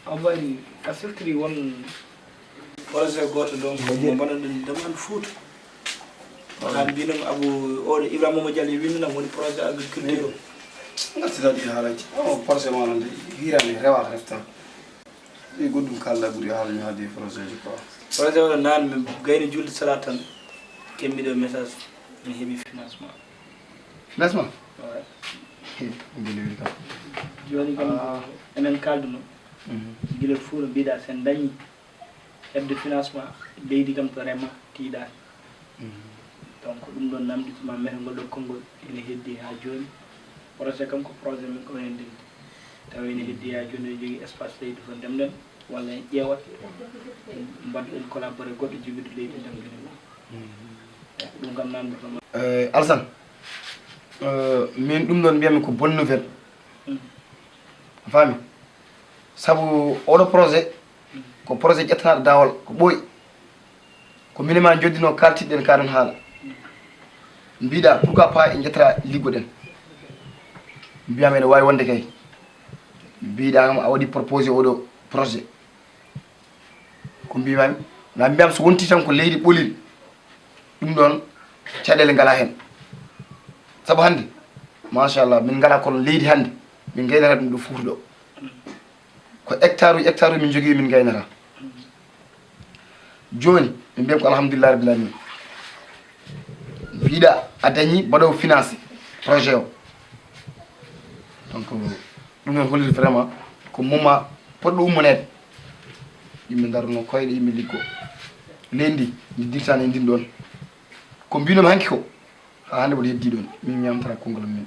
Abari asirtiri won projet goto donc mo bananden demande foot han binam abu o Ibrahima mo jalli winna woni projet agriculture ngatida di halaji o projet mo non hirani rewa refta e goddum kala buri halani hadi projet ji quoi projet o nan mi gayni julde salatan kemmi do message mi hebi financement ouais ngeli ka joni kam enen kalduno gila fuura bida sen dañi hebde financement leydi kam to rema tiida donc dum don namdi ma mer ngol do kongol ene heddi ha joni projet kam ko projet min ko en dindi taw ene heddi ha joni jogi espace leydi fo demden walla en ƴeewat mbaddu en collaborer goddo jigudu leydi demden dum kam namdi to Alsan min dum don biyami ko bonne nouvelle fami sabu oɗo projet ko projet ƴettanaɗo dawol ko ɓooyi ko minima joddino kaltiɗen kaɗon haala mbiɗa pourquoi pas en ƴettata liggoɗen mbiyam ene wawi wonde kay mbiɗam a waɗi proposé oɗo projet ko mbimami na mbiyam so wonti tan ko leydi ɓoliri ɗum ɗon caɗele ngala hen saabu hande machallah min ngala kono leydi hande min gaynata ɗum ɗo Fouta ɗo ko hectare min jogui min gaynata joni min mbiyam ko alhamdulillah rabbil alamin mbiɗa a dañi mbaɗowo financé projet o donc ɗum en holliri vraiment ko moment poɗɗo ummonede yimɓe darno koyɗe yimɓe liggo leydi ndi dirtani e ndin ɗon ko mbinomi hanki ko ha hande mboɗo heddi ɗon min mi yamtata konngol min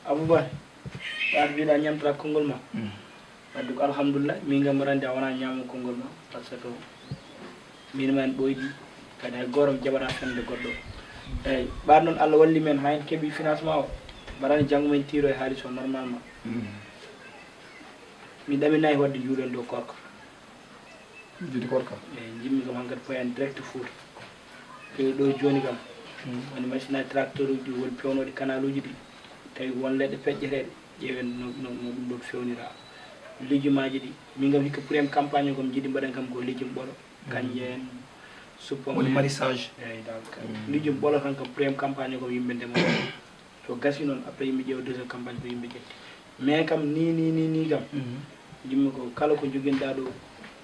Aboubacar waat mbiɗa ñamtata konngol ma wadde ko alhamdulillah min gam rande a wona ñammo konngol ma par ce que min ma en ɓoydi kadi hay goto mi jaɓata fende goɗɗo eyyi ɓaɗ noon Allah walli men ha en keeɓi financement o mbaɗani janggo men tiro e haalis o normalement mi ɗaminayi wadde juuɗen dow korka juuɗe korka eyyi jimmi kam hankkadi poyen direct Fouta kewi ɗo joni kam woni machine aji tracteur uji woni pewnoɗi canal uji ɗi tawi won leɗɗe peƴƴeteɗe ƴeewen no ɗum ɗo fewnira lijumaji ɗi min gam hikka pour en campagne o kam jiiɗi mbaɗen kam ko lijum ɓolo kanje en suppome woni marissage eyyi donc lijum ɓolo tan kam pour en campagne o kam yimɓe ndemo so gasi noon après yimɓe ƴeewa deuxiéme campagne ko yimɓe ƴetti mais kam ni kam jimmi ko kala ko joguinɗa ɗo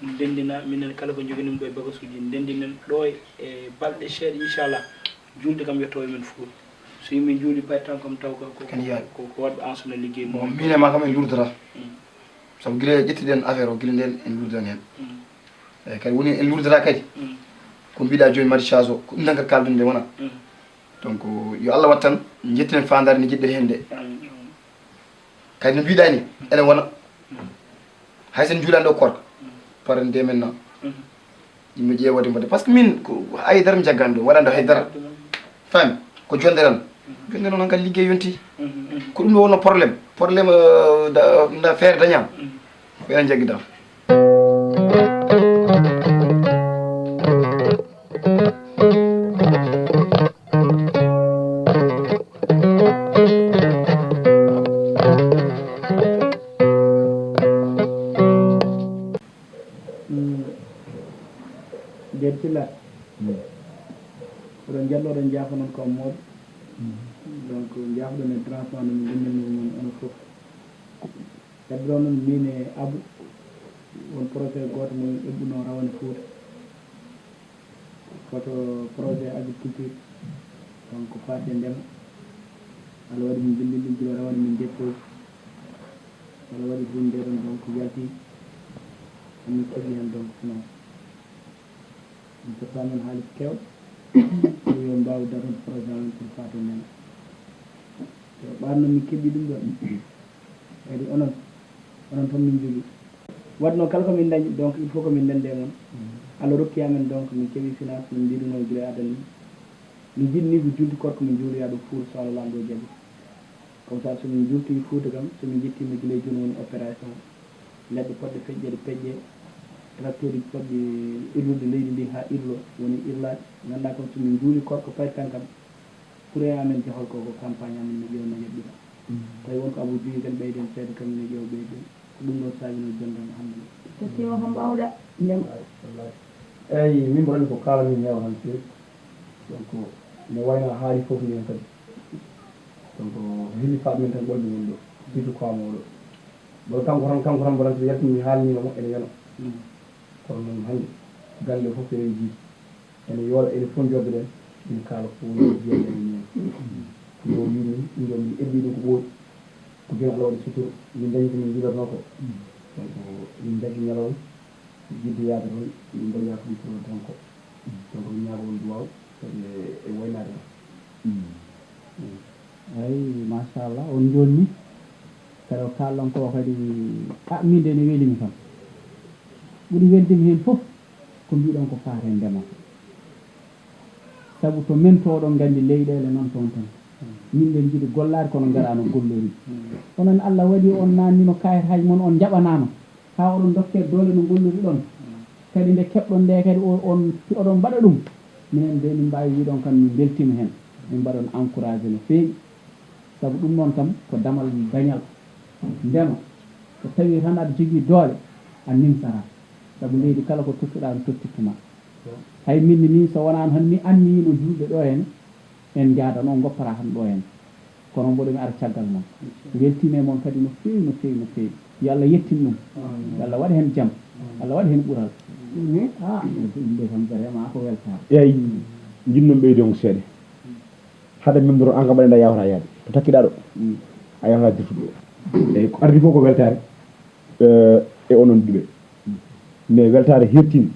ndendina minen kala ko joguinim ɗo e bagage uji ndendinen ɗo e balɗe seeɗa inchallah julde kam yettowo men Fouta so yimɓe juuli pay tan kam taw ko waɗɓe ensone ligguey bon min e ma kam en lurdata sabu guila ƴettiɗen affaire o guila nden en lurdan hen eyyi kadi woni en lurdata kadi ko mbiɗa joni maraichage o ko ɗum tan kadi kaldude nde wona donc yo Allah wat tan jettinen fandare nde jiɗɗen hen nde kadi no mbiɗa ni ene wona haysen juulani ɗo korka par nde maintenant yimɓe ƴeewode mbadde par ce que min ko haydara mi jaggani ɗo waɗande haydara fami ko jonde tan jonde noon hankadi ligguey yonti ko ɗum ɗo wonno probléme nda feere dañama ko enen jagguidam nder silla oɗon jalloɗon jaafa noon ko mawɗo donc jaafuɗon e transport no min gonɗinno mon ono foof kadi ɗon noon min e Abou won projet goto mo ɓeɓɓuno rawane Fouta koto projet agriculture donc faati ndema ala waɗi min bindin ɗum gila rawane min dépose ala waɗi hunde ɗon donc yalti min keɓi hen donc finance min totta men haalis kewɗo yo mbaw daron projet amen pour faati ndema to ɓarno min keɓi ɗum ɗon kadi onon tan min jogui wadno kala komin dañi donc il faut que min dende moon Allah rokki amen donc min keɓi finance min mbiruno guila adani min jiɗni ko julti korko min juuloya ɗo Fuuta so Allah lamɗo jaaɓi comme ça somin julti Fuuta kam somin jettima guila joni woni opération leɗɗe poɗɗe feƴƴede peƴƴe tracteur uji poɗɗi irlude leydi ndi ha irlo woni irlade ganduɗa kam somin juuli korko payre kankam pour amen jahol koko campagne amen no ƴewno yeɓɓita tawi wonko abou jogui kadi ɓeyden seeɗa kamin e ƴeew ɓeyden ko ɗum ɗon sabino jondan alhamdulillah tettima kam mbawɗa ndem eyyi min mbo andi ko kalamin heewa han fewi donc no wayno haali foof ndin kadi donc hili faat min tan ɓolmi min ɗo surtout kamoɗo bo kanko tan mboɗanta yaltimi haalnimamo ene yano kono noon hannde galle fof ene jii ene yoola ene fof jodde ɗen min kaala ko woni jiyaɗen minen yo wimi ɗum ɗo min eɓɓi ɗum ko ɓooyi ko joni Allah waɗi suturu min dañi ko min jiɗatno ko donc min jaggi ñalawma jidde yaade toon min mbaɗoya ko ɗum tan ko donc min ñaagol duwaw kadi e waynade tan eyi machallah on jonni kadi o kalɗon ko kadi min de ne welimi kam ɓuuri weldimi hen foof ko mbiɗon ko faate ndema saabu to men to ɗon gandi leyɗele noon toon tan min ɓen jiiɗi gollade kono garano gollori onon Allah waɗi on nannino kayit hay moon on jaɓanama ha oɗon dokke doole no gollori ɗon kadi nde keɓɗon nde kadi on oɗon mbaɗa ɗum minen de min mbawi wiɗon kam min beltima hen min mbaɗon encouragé no feewi saabu ɗum noon kam ko damal dañal ndema so tawi tan aɗa jogui doole a nimsata saabu leydi kala ko tottuɗa no tottittuma hay minni ni so wonano tan mi anniyino julɓe ɗo hen en jaadan on goppata tan ɗo hen kono mboɗomi ara caggal moon weltime moon kadi no fewi no fewi no fewi yo Allah yettin ɗum yo Allah waɗa hen jaam Allah waɗa hen ɓuural ɗumɓe tan vraiment ko weltare eyi jinnomi ɓeydi on ko seeɗa haɗa memdoro an kam ɓaɗenda yawata yaade to takkiɗa ɗo a yawata dirtuɗo eyyi ko ardi fof ko weltare e onon ɗuɓe mais weltare hertini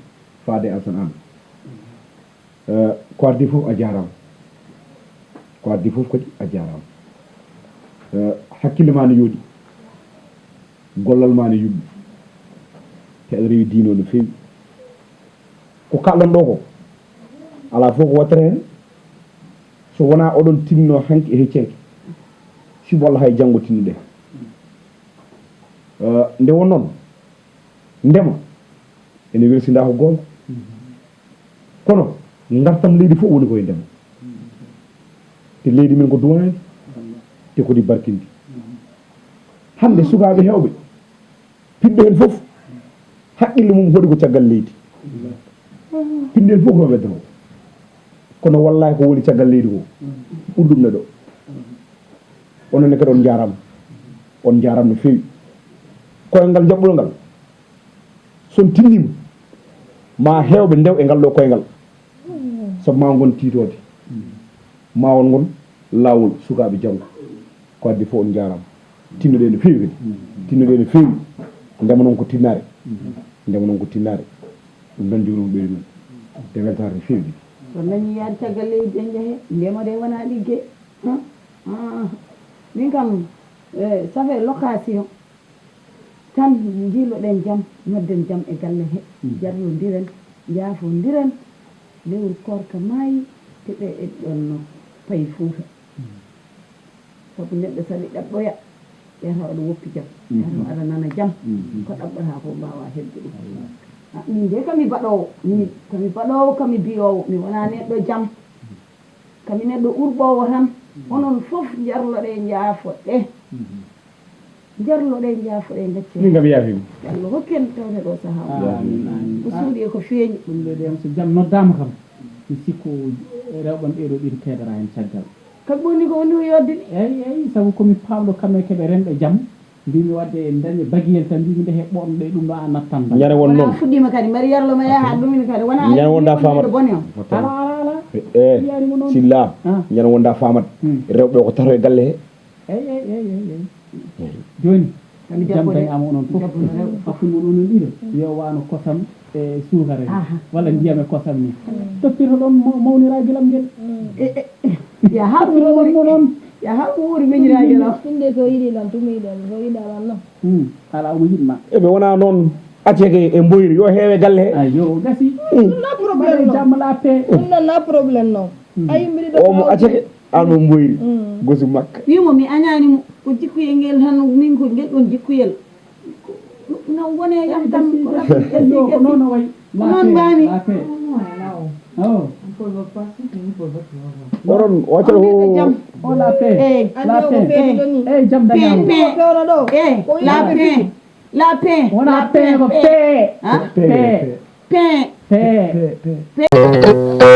faade alsan an ko ardi fof a jarama ko ardi fof kadi a jarama hakkille ma ne yooɗi gollal ma ne yuɓɓi te aɗa rewi diino no fewi ko kalɗon ɗo ko ala fof ko wattere hen so wona oɗon tinno hanki e heccenke si walla hay janggo tinnuɗe nde won noon ndema ene welsinda ko gonga kono gartam leydi fof woni koye ndema te leydi men ko duwani te kodi barkindi hande sukaɓe hewɓe piɗɗo hen foof haqqille mum hoɗi ko caggal leydi piɗɗo hen foof ko weddano kono wallahi ko woni caggal leydi ko ɓurɗum ne ɗo ononne kadi on jarama no fewi koye ngal jaɓɓol ngal son tinnima ma hewɓe ndew e ngal ɗo koyngal saabu ma gon titode ma on gon lawol sukaɓe janggo ko addi fof on jarama tinnuɗe no fewi kadi tinnuɗe no fewi ndema noon ko tinnare ndema noon ko tinnare ɗum tan joginomo ɓeydi men te weltare no fewi kadi so nañi yaade caggal leydi en jeehe ndema de wona liggue min kam ça fait location tan jiiloɗen jaam nodden jaam e galle he jarlodiren jaafodiren lewru korka maayi teɓe e ɗon payi Fuuta sabu neɗɗo saɗi ɗaɓɓoya ƴata oɗo woppi jaam ƴata aɗa nana jaam ko ɗaɓɓata ko mbawa hebde ɗum min de kami baɗowo min kami baɗowo kami biyowo mi wona neɗɗo jaam kami neɗɗo urɓowo tan onon fof jarloɗe jaafoɗe jarloɗe jaafoɗe gacce min kam yaafima Allah hokken tawde ɗo saaha o suuɗi e ko feeñi ɗum ɗo de so jaam noddama kam mi sikku rewɓon ɓeeɗo ɗiɗi keedora hen caggal kaɓe ɓonni ko woni ko yodde eyyi saabu komi pamɗo kamɓe keeɓe renɓe jaam mbimi wadde dañe bagiyel tan mbimi nde heɓɓoɓe ɗe ɗum ɗo a nattan ñane won noon fuɗɗima kadi mbaɗa yarlo ma yaha ɗumen kadi wona ñane wonda famat bone o ala silla ñane wonda famat rewɓe ko tato e galle he eyi joni jam dañ amo noon fof hakkude mon onon ɗiɗo yo wano kosam e sukara walla ndiyam e kosam ni toppito ɗon mawnira guelam ngel ya ha ɗum noon ya ha ɗum wuri meñiraji law inde so yiɗi lan tumiɗen so yiɗa lan noon ala omo yiɗma eɓe wona noon acceke e mboyri yo heewe galle he yo gasi na probléme jamma lappe ɗum na probléme noon ayi mbiɗi ɗo omo acceke an mo mboyri gosu makka wimo mi añanimo ko jikkuyel ngel tan min ko ngel ɗon jikkuyel no wone yam tan ko noon o way noon mbami oron occata ko o lappe lappe eyi jam dañama fewna ɗo la pain wona pain ko pain pain pain